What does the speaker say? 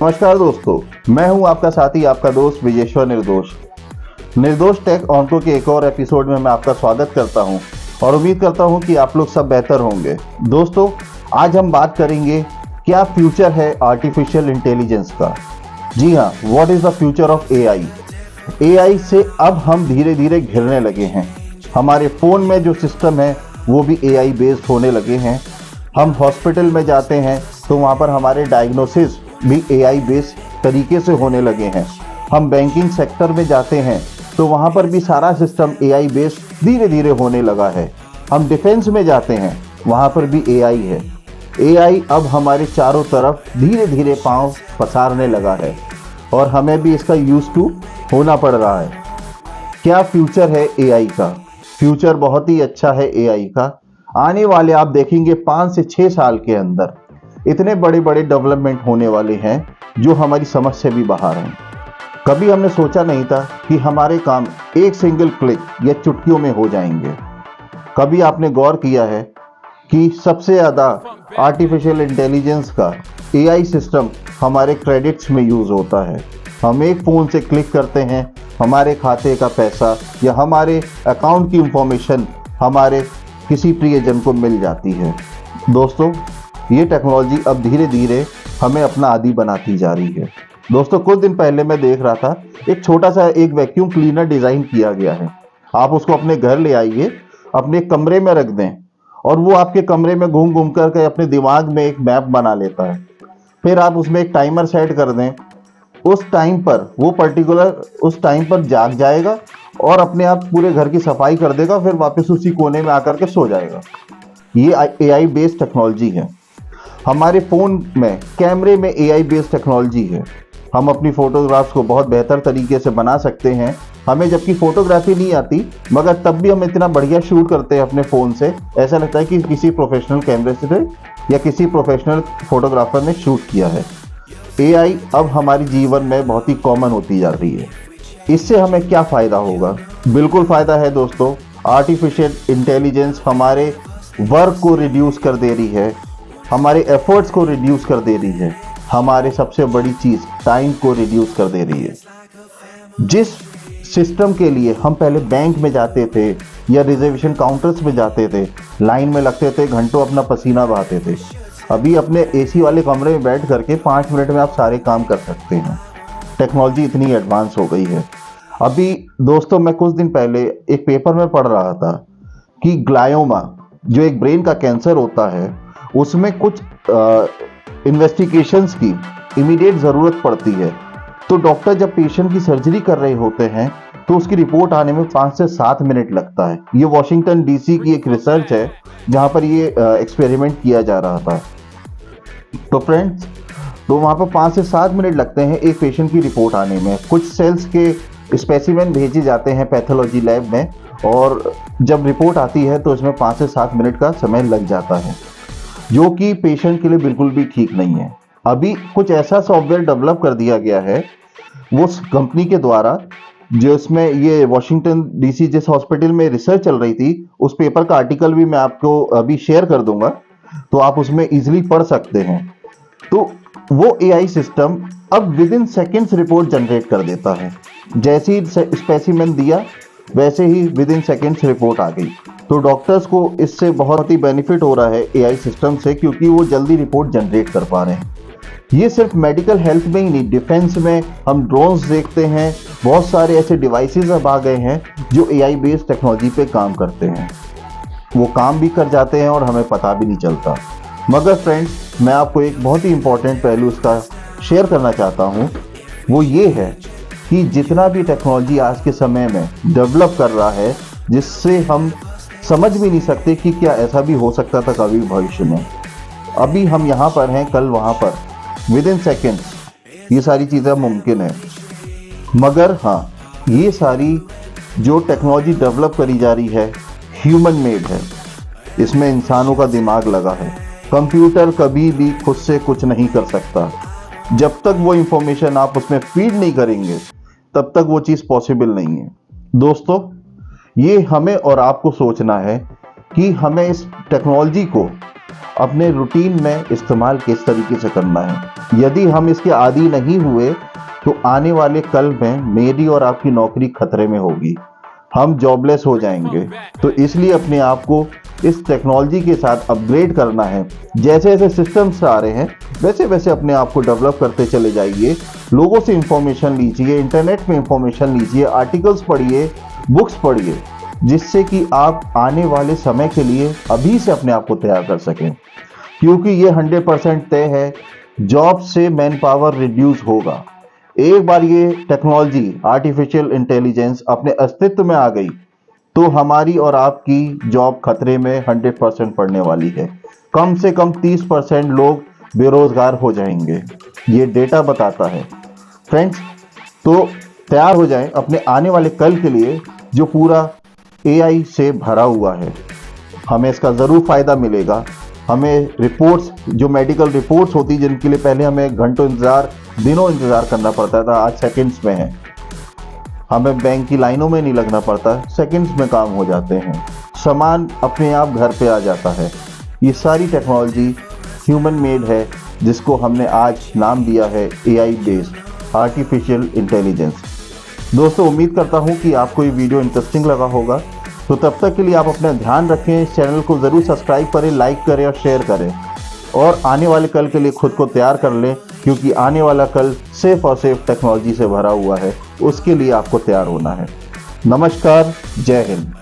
नमस्कार दोस्तों, मैं हूं आपका साथी, आपका दोस्त विजेश्वर निर्दोष। निर्दोष टेक ऑनको के एक और एपिसोड में मैं आपका स्वागत करता हूं और उम्मीद करता हूं कि आप लोग सब बेहतर होंगे। दोस्तों, आज हम बात करेंगे क्या फ्यूचर है आर्टिफिशियल इंटेलिजेंस का। जी हाँ, what is the future of AI. AI से अब हम धीरे धीरे घिरने लगे हैं। हमारे फ़ोन में जो सिस्टम है वो भी एआई बेस्ड होने लगे हैं। हम हॉस्पिटल में जाते हैं तो वहाँ पर हमारे डायग्नोसिस भी एआई बेस्ड तरीके से होने लगे हैं। हम बैंकिंग सेक्टर में जाते हैं तो वहाँ पर भी सारा सिस्टम एआई बेस्ड धीरे धीरे होने लगा है। हम डिफेंस में जाते हैं, वहाँ पर भी एआई है। एआई अब हमारे चारों तरफ धीरे धीरे पांव पसारने लगा है और हमें भी इसका यूज टू होना पड़ रहा है। क्या फ्यूचर है एआई का? फ्यूचर बहुत ही अच्छा है एआई का। आने वाले आप देखेंगे 5 से 6 साल के अंदर इतने बड़े बड़े डेवलपमेंट होने वाले हैं जो हमारी समझ से भी बाहर हैं। कभी हमने सोचा नहीं था कि हमारे काम एक सिंगल क्लिक या चुटकियों में हो जाएंगे। कभी आपने गौर किया है कि सबसे ज़्यादा आर्टिफिशियल इंटेलिजेंस का एआई सिस्टम हमारे क्रेडिट्स में यूज़ होता है। हम एक फ़ोन से क्लिक करते हैं, हमारे खाते का पैसा या हमारे अकाउंट की इंफॉर्मेशन हमारे किसी प्रियजन को मिल जाती है। दोस्तों, ये टेक्नोलॉजी अब धीरे धीरे हमें अपना आदी बनाती जा रही है। दोस्तों, कुछ दिन पहले मैं देख रहा था एक छोटा सा एक वैक्यूम क्लीनर डिज़ाइन किया गया है। आप उसको अपने घर ले आइए, अपने कमरे में रख दें और वो आपके कमरे में घूम घूम करके अपने दिमाग में एक मैप बना लेता है। फिर आप उसमें एक टाइमर सेट कर दें, उस टाइम पर वो पर्टिकुलर उस टाइम पर जाग जाएगा और अपने आप पूरे घर की सफाई कर देगा, फिर वापस उसी कोने में आकर के सो जाएगा। ये एआई बेस्ड टेक्नोलॉजी है। हमारे फ़ोन में कैमरे में एआई बेस्ड टेक्नोलॉजी है। हम अपनी फ़ोटोग्राफ्स को बहुत बेहतर तरीके से बना सकते हैं। हमें जबकि फ़ोटोग्राफी नहीं आती, मगर तब भी हम इतना बढ़िया शूट करते हैं अपने फ़ोन से, ऐसा लगता है कि किसी प्रोफेशनल कैमरे से या किसी प्रोफेशनल फोटोग्राफर ने शूट किया है। एआई अब हमारे जीवन में बहुत ही कॉमन होती जा रही है। इससे हमें क्या फ़ायदा होगा? बिल्कुल फ़ायदा है दोस्तों। आर्टिफिशियल इंटेलिजेंस हमारे वर्क को रिड्यूस कर दे रही है, हमारे एफर्ट्स को रिड्यूस कर दे रही है, हमारे सबसे बड़ी चीज़ टाइम को रिड्यूस कर दे रही है। जिस सिस्टम के लिए हम पहले बैंक में जाते थे या रिजर्वेशन काउंटर्स में जाते थे, लाइन में लगते थे, घंटों अपना पसीना बहाते थे, अभी अपने एसी वाले कमरे में बैठ करके 5 मिनट में आप सारे काम कर सकते हैं। टेक्नोलॉजी इतनी एडवांस हो गई है। अभी दोस्तों, मैं कुछ दिन पहले एक पेपर में पढ़ रहा था कि ग्लायोमा जो एक ब्रेन का कैंसर होता है, उसमें कुछ इन्वेस्टिगेशंस की इमीडिएट ज़रूरत पड़ती है। तो डॉक्टर जब पेशेंट की सर्जरी कर रहे होते हैं तो उसकी रिपोर्ट आने में 5 से 7 मिनट लगता है। ये वॉशिंगटन डीसी की एक रिसर्च है जहाँ पर ये एक्सपेरिमेंट किया जा रहा था। तो फ्रेंड्स, तो वहाँ पर 5 से 7 मिनट लगते हैं एक पेशेंट की रिपोर्ट आने में। कुछ सेल्स के स्पेसिमेन भेजे जाते हैं पैथोलॉजी लैब में और जब रिपोर्ट आती है तो इसमें 5 से 7 मिनट का समय लग जाता है, जो कि पेशेंट के लिए बिल्कुल भी ठीक नहीं है। अभी कुछ ऐसा सॉफ्टवेयर डेवलप कर दिया गया है वो कंपनी के द्वारा, जो इसमें ये वॉशिंगटन डीसी जिस हॉस्पिटल में रिसर्च चल रही थी, उस पेपर का आर्टिकल भी मैं आपको अभी शेयर कर दूंगा, तो आप उसमें इजीली पढ़ सकते हैं। तो वो एआई सिस्टम अब with in seconds report generate कर देता है। जैसे ही स्पेसिमेन दिया वैसे ही विद इन सेकेंड्स रिपोर्ट आ गई। तो डॉक्टर्स को इससे बहुत ही बेनिफिट हो रहा है एआई सिस्टम से, क्योंकि वो जल्दी रिपोर्ट जनरेट कर पा रहे हैं। ये सिर्फ मेडिकल हेल्थ में ही नहीं, डिफेंस में हम ड्रोन्स देखते हैं, बहुत सारे ऐसे डिवाइसेस अब आ गए हैं जो एआई बेस्ड टेक्नोलॉजी पे काम करते हैं। वो काम भी कर जाते हैं और हमें पता भी नहीं चलता। मगर फ्रेंड्स, मैं आपको एक बहुत ही इंपॉर्टेंट पहलू इसका शेयर करना चाहता हूँ। वो ये है कि जितना भी टेक्नोलॉजी आज के समय में डेवलप कर रहा है, जिससे हम समझ भी नहीं सकते कि क्या ऐसा भी हो सकता था कभी भविष्य में। अभी हम यहाँ पर हैं, कल वहाँ पर, विद इन सेकेंड्स ये सारी चीज़ें मुमकिन है। मगर हाँ, ये सारी जो टेक्नोलॉजी डेवलप करी जा रही है ह्यूमन मेड है, इसमें इंसानों का दिमाग लगा है। कंप्यूटर कभी भी खुद से कुछ नहीं कर सकता। जब तक वो इंफॉर्मेशन आप उसमें फीड नहीं करेंगे तब तक वो चीज़ पॉसिबल नहीं है। दोस्तों, ये हमें और आपको सोचना है कि हमें इस टेक्नोलॉजी को अपने रूटीन में इस्तेमाल किस तरीके से करना है। यदि हम इसके आदी नहीं हुए तो आने वाले कल में मेरी और आपकी नौकरी खतरे में होगी, हम जॉबलेस हो जाएंगे। तो इसलिए अपने आप को इस टेक्नोलॉजी के साथ अपग्रेड करना है। जैसे जैसे सिस्टम्स आ रहे हैं वैसे वैसे अपने आप को डेवलप करते चले जाइए। लोगों से इंफॉर्मेशन लीजिए, इंटरनेट में इंफॉर्मेशन लीजिए, आर्टिकल्स पढ़िए, बुक्स पढ़िए, जिससे कि आप आने वाले समय के लिए अभी से अपने आप को तैयार कर सकें। क्योंकि ये 100% तय है, जॉब से मैन पावर रिड्यूस होगा। एक बार ये टेक्नोलॉजी आर्टिफिशियल इंटेलिजेंस अपने अस्तित्व में आ गई तो हमारी और आपकी जॉब खतरे में 100% पड़ने वाली है। कम से कम 30% लोग बेरोजगार हो जाएंगे, ये डेटा बताता है। फ्रेंड्स, तो तैयार हो जाएं अपने आने वाले कल के लिए जो पूरा AI से भरा हुआ है। हमें इसका ज़रूर फ़ायदा मिलेगा। हमें रिपोर्ट्स, जो मेडिकल रिपोर्ट्स होती जिनके लिए पहले हमें घंटों इंतज़ार, दिनों इंतज़ार करना पड़ता था, आज सेकंड्स में है। हमें बैंक की लाइनों में नहीं लगना पड़ता, सेकंड्स में काम हो जाते हैं। सामान अपने आप घर पे आ जाता है। ये सारी टेक्नोलॉजी ह्यूमन मेड है, जिसको हमने आज नाम दिया है AI बेस्ड, आर्टिफिशियल इंटेलिजेंस। दोस्तों, उम्मीद करता हूँ कि आपको ये वीडियो इंटरेस्टिंग लगा होगा। तो तब तक के लिए आप अपना ध्यान रखें, इस चैनल को ज़रूर सब्सक्राइब करें, लाइक करें और शेयर करें। और आने वाले कल के लिए खुद को तैयार कर लें, क्योंकि आने वाला कल सेफ और सेफ टेक्नोलॉजी से भरा हुआ है। उसके लिए आपको तैयार होना है। नमस्कार, जय हिंद।